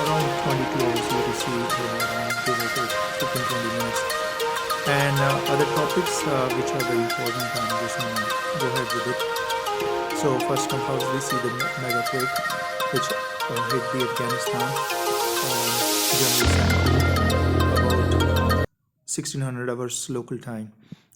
around 22 hours UTC, around give or take 15-20 minutes. And other topics which are very important, I'm just going to go ahead with it. So first come first, we see the mega quake which hit the Afghanistan on January 17th, about 1600 hours local time,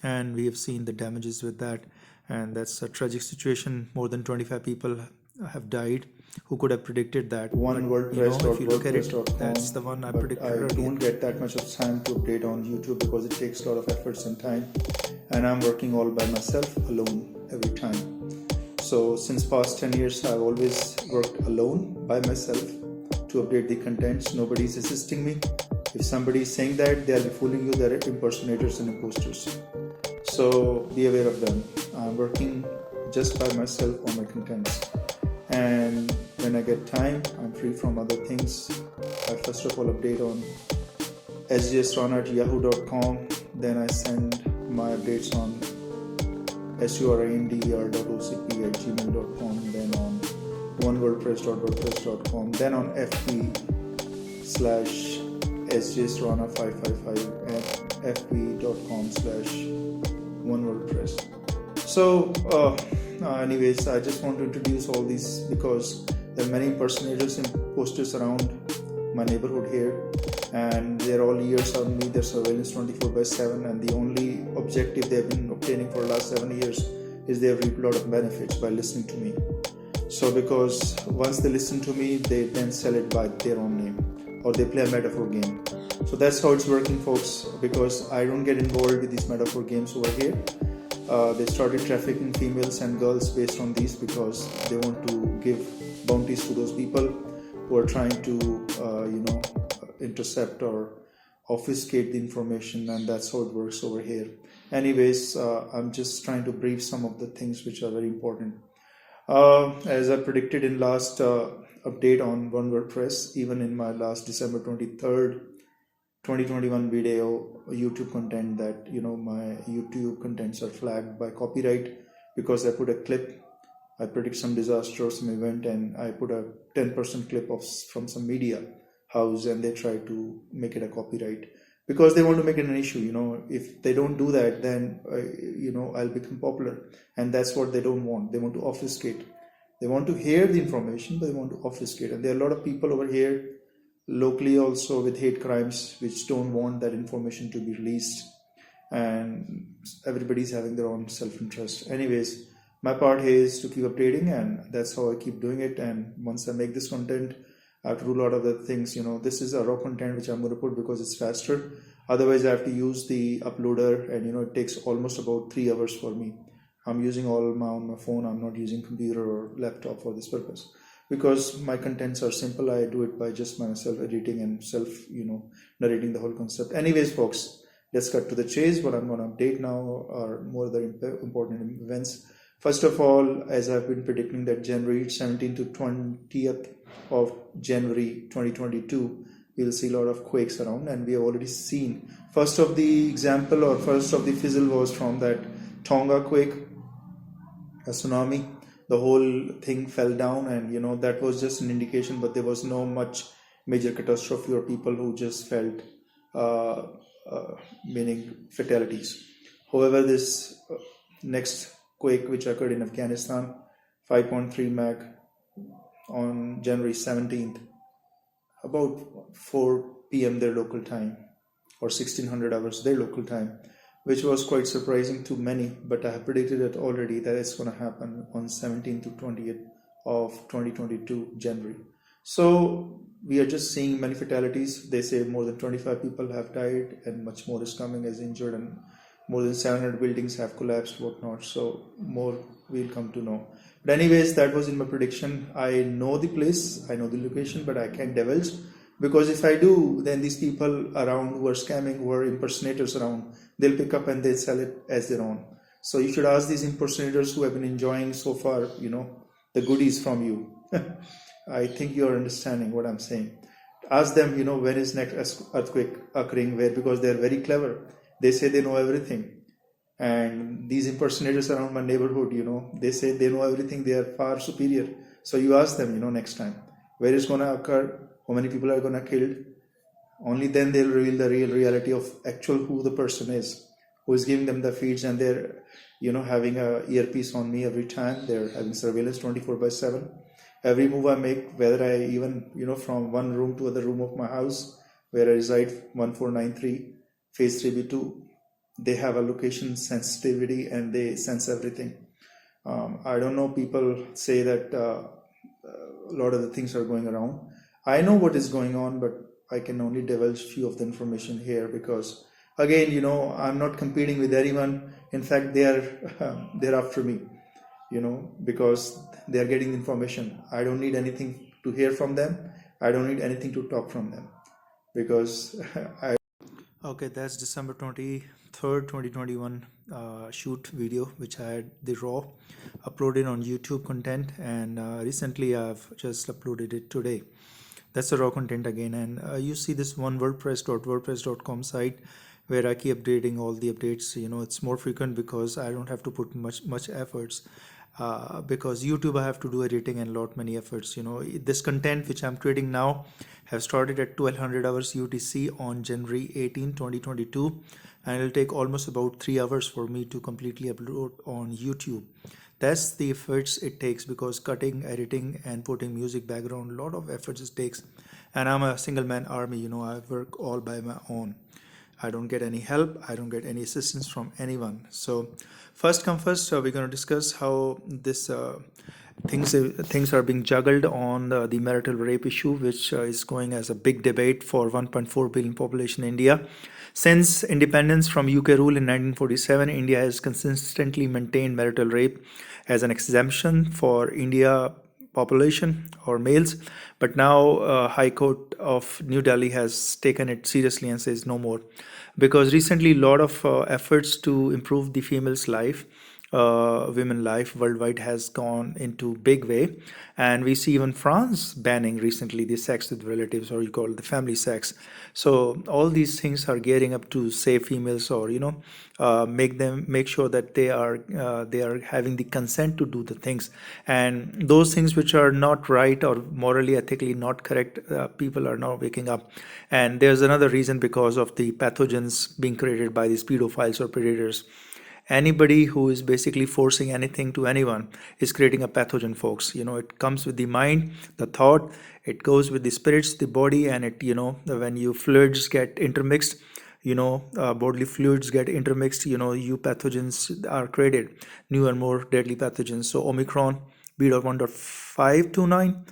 and we have seen the damages with that, and that's a tragic situation. More than 25 people have died. Who could have predicted that? One WordPress. If you look at it, that's the one I predicted I earlier. don't get that much of time to update on YouTube because it takes a lot of efforts and time, and I'm working all by myself, alone, every time. So since past 10 years, I've always worked alone by myself to update the contents. Nobody's assisting me. If somebody is saying that, they'll be fooling you. They're impersonators and imposters. So be aware of them. I'm working just by myself on my contents. And when I get time, I'm free from other things. I first of all update on sjsrana at yahoo.com. Then I send my updates on surindr.ocp at gmail.com. Then on onewordpress.wordpress.com. Then on fb/sjsrana555 and fb.com/onewordpress. So anyways, I just want to introduce all these because there are many impersonators and imposters around my neighborhood here, and they're all ears on me. They're surveillance 24/7, and the only objective they've been obtaining for the last 7 years is they have reaped a lot of benefits by listening to me. So because once they listen to me, they then sell it by their own name, or they play a metaphor game. So that's how it's working, folks, because I don't get involved with these metaphor games over here. They started trafficking females and girls based on these because they want to give bounties to those people who are trying to intercept or obfuscate the information, and that's how it works over here. Anyways, I'm just trying to brief some of the things which are very important. As I predicted in last update on One WordPress, even in my last December 23rd 2021 video YouTube content, that my YouTube contents are flagged by copyright because I put a clip. I predict some disaster or some event, and I put a 10% clip from some media house, and they try to make it a copyright because they want to make it an issue. If they don't do that, then I'll become popular, and that's what they don't want. They want to obfuscate. They want to hear the information, but they want to obfuscate. And there are a lot of people over here locally also with hate crimes which don't want that information to be released, and everybody's having their own self-interest. Anyways, my part here is to keep updating, and that's how I keep doing it. And once I make this content, I have to do a lot of the things. This is a raw content which I'm going to put because it's faster. Otherwise I have to use the uploader, and it takes almost about 3 hours for me. I'm using all on my phone. I'm not using computer or laptop for this purpose because my contents are simple. I do it by just myself editing and self narrating the whole concept. Anyways, folks, let's cut to the chase. What I'm going to update now are more of the important events. First of all, as I've been predicting, that January 17th to 20th of January 2022, we'll see a lot of quakes around, and we have already seen first of the example, or first of the fizzle, was from that Tonga quake, a tsunami. The whole thing fell down, and that was just an indication, but there was no much major catastrophe or people who just felt meaning fatalities. However, this next quake which occurred in Afghanistan, 5.3 mag on January 17th, about 4 p.m. their local time, or 1600 hours their local time, which was quite surprising to many, but I have predicted it already that it's going to happen on 17th to 20th of 2022 January. So we are just seeing many fatalities. They say more than 25 people have died, and much more is coming as injured, and more than 700 buildings have collapsed, whatnot. So more we'll come to know. But anyways, that was in my prediction. I know the place, I know the location, but I can't divulge, because if I do, then these people around who are scamming, who are impersonators around, they'll pick up and they'll sell it as their own. So you should ask these impersonators who have been enjoying so far, the goodies from you. I think you're understanding what I'm saying. Ask them, when is next earthquake occurring, where, because they're very clever. They say they know everything. And these impersonators around my neighborhood, they say they know everything. They are far superior. So you ask them, next time, where it's going to occur, how many people are gonna killed. Only then they'll reveal the real reality of actual who the person is, who is giving them the feeds, and they're having a earpiece on me every time. They're having surveillance 24/7. Every move I make, whether I even from one room to other room of my house where I reside, 1493 phase 3B2, they have a location sensitivity and they sense everything. I don't know, people say that a lot of the things are going around. I know what is going on, but I can only divulge few of the information here because, again, I'm not competing with anyone. In fact, they're after me, because they're getting information. I don't need anything to hear from them. I don't need anything to talk from them because Okay, that's December 23rd, 2021 shoot video, which I had the raw uploaded on YouTube content, and recently I've just uploaded it today. That's the raw content again, and you see this one wordpress.wordpress.com site where I keep updating all the updates. It's more frequent because I don't have to put much efforts. Because YouTube I have to do editing and lot many efforts. This content which I'm creating now have started at 1200 hours UTC on January 18, 2022, and it'll take almost about 3 hours for me to completely upload on YouTube. That's the efforts it takes, because cutting, editing, and putting music background, a lot of efforts it takes. And I'm a single man army. I work all by my own. I don't get any help. I don't get any assistance from anyone. So first come first, we're going to discuss how this things are being juggled on the marital rape issue, which is going as a big debate for 1.4 billion population in India. Since independence from UK rule in 1947, India has consistently maintained marital rape as an exemption for India population or males, but now High Court of New Delhi has taken it seriously and says no more, because recently a lot of efforts to improve the female's life, women life worldwide has gone into big way, and we see even France banning recently the sex with relatives, or you call it the family sex. So all these things are gearing up to save females, or make sure that they are having the consent to do the things, and those things which are not right or morally ethically not correct, people are now waking up. And there's another reason, because of the pathogens being created by these pedophiles or predators. Anybody who is basically forcing anything to anyone is creating a pathogen, folks. It comes with the mind, the thought, it goes with the spirits, the body, and it when you fluids get intermixed, bodily fluids get intermixed, you pathogens are created, new and more deadly pathogens. So omicron, B.1.529,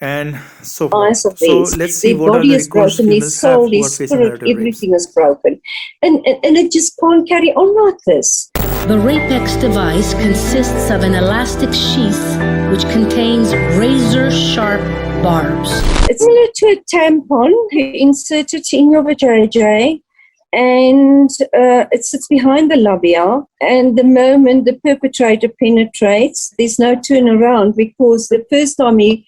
and so forth. So let's see Their what are body the is recourse broken, their females have soul, who their are facing spirit, marital rapes. everything is broken. And it just can't carry on like this. The Rapex device consists of an elastic sheath which contains razor-sharp barbs. It's similar to a tampon. You insert it in your vajayjay, and it sits behind the labia. And the moment the perpetrator penetrates, there's no turnaround, because the first time he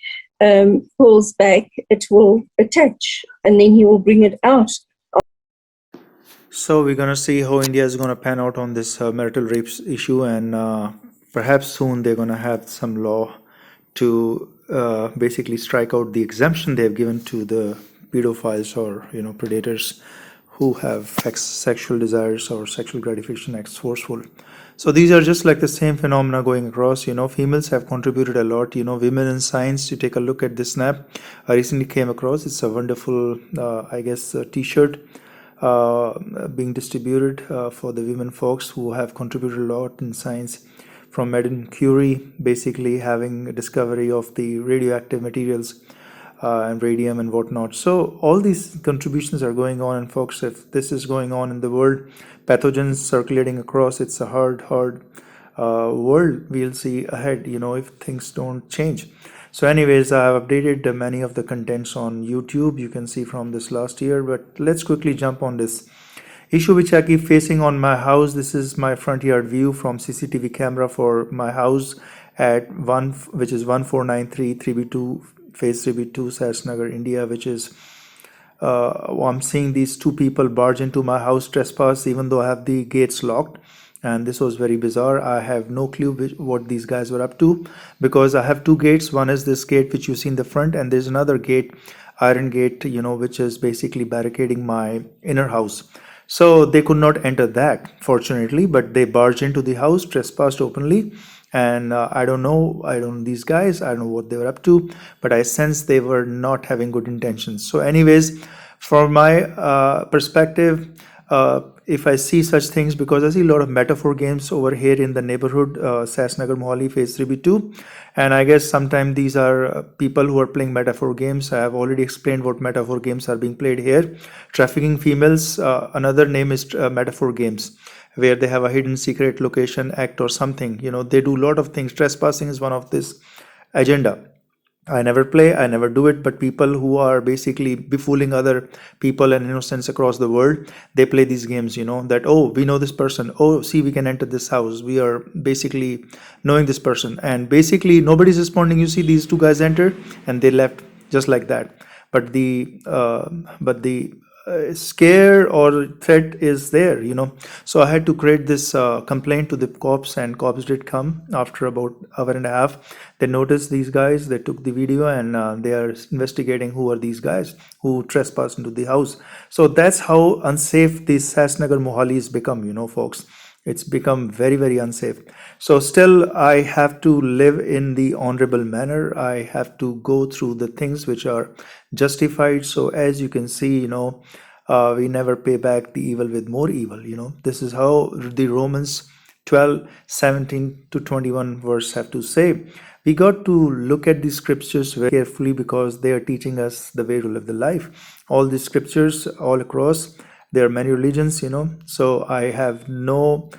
pulls back, it will attach, and then he will bring it out. So we're gonna see how India is gonna pan out on this marital rapes issue, and perhaps soon they're gonna have some law to basically strike out the exemption they've given to the pedophiles or predators who have sexual desires or sexual gratification acts forceful. So these are just like the same phenomena going across. Females have contributed a lot. Women in science. You take a look at this snap. I recently came across. It's a wonderful, I guess, T-shirt being distributed for the women folks who have contributed a lot in science, from Madame Curie basically having a discovery of the radioactive materials and radium and whatnot. So all these contributions are going on, and folks, if this is going on in the world, pathogens circulating across, it's a hard world we'll see ahead, if things don't change. So anyways, I have updated many of the contents on YouTube, you can see from this last year, but let's quickly jump on this issue which I keep facing on my house. This is my front yard view from CCTV camera for my house at which is 1493 3B2 phase 3B2 SAS Nagar India, which is I'm seeing these two people barge into my house, trespass, even though I have the gates locked. and this was very bizarre. I have no clue what these guys were up to, because I have two gates. One is this gate which you see in the front, and there's another gate, iron gate, which is basically barricading my inner house. So they could not enter that, fortunately, but they barged into the house, trespassed openly. And I don't know these guys, I don't know what they were up to, but I sense they were not having good intentions. So anyways, from my perspective, if I see such things, because I see a lot of metaphor games over here in the neighborhood, SAS Nagar Mohali phase 3B2, and I guess sometimes these are people who are playing metaphor games. I have already explained what metaphor games are being played here. Trafficking females, another name is metaphor games, where they have a hidden secret location act or something. They do a lot of things. Trespassing is one of this agenda. I never play, I never do it, but people who are basically befooling other people and innocents across the world, they play these games, that, oh, we know this person, oh, see, we can enter this house, we are basically knowing this person, and basically nobody's responding. You see these two guys enter and they left just like that. But the scare or threat is there, so I had to create this complaint to the cops, and cops did come after about hour and a half. They noticed these guys, they took the video, and they are investigating who are these guys who trespassed into the house. So that's how unsafe this SAS Nagar Mohali has become, folks. It's become very, very unsafe. So still, I have to live in the honorable manner. I have to go through the things which are justified. So as you can see, we never pay back the evil with more evil. This is how the Romans 12:17-21 verse have to say. We got to look at these scriptures very carefully, because they are teaching us the way to live the life. All these scriptures all across, there are many religions, so I have no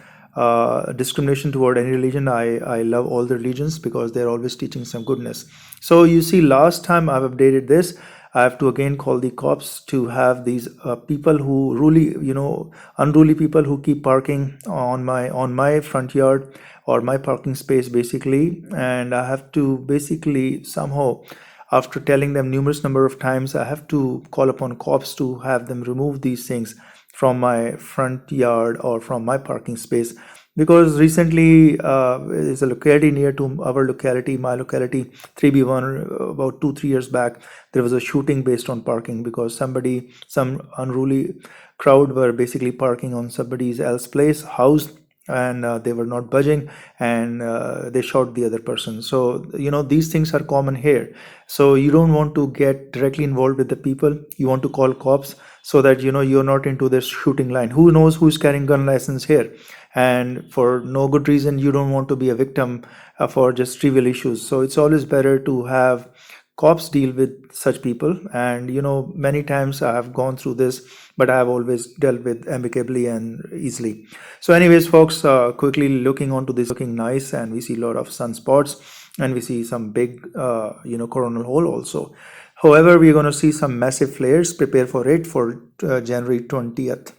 discrimination toward any religion. I love all the religions, because they're always teaching some goodness. So you see, last time I've updated this, I have to again call the cops to have these people who really, unruly people who keep parking on my front yard or my parking space, basically. And I have to basically somehow, after telling them numerous number of times, I have to call upon cops to have them remove these things from my front yard or from my parking space. Because recently, there's a locality near to our locality, my locality, 3B1, about 2-3 years back, there was a shooting based on parking, because some unruly crowd were basically parking on somebody else's place, house, and they were not budging, and they shot the other person. So these things are common here. So you don't want to get directly involved with the people. You want to call cops, so that you're not into this shooting line. Who knows who's carrying gun license here? And for no good reason, you don't want to be a victim for just trivial issues. So it's always better to have cops deal with such people. And many times I have gone through this, but I have always dealt with amicably and easily. So anyways, folks, quickly looking onto this, looking nice, and we see a lot of sunspots, and we see some big coronal hole also. However, we're going to see some massive flares. Prepare for it for January 20th.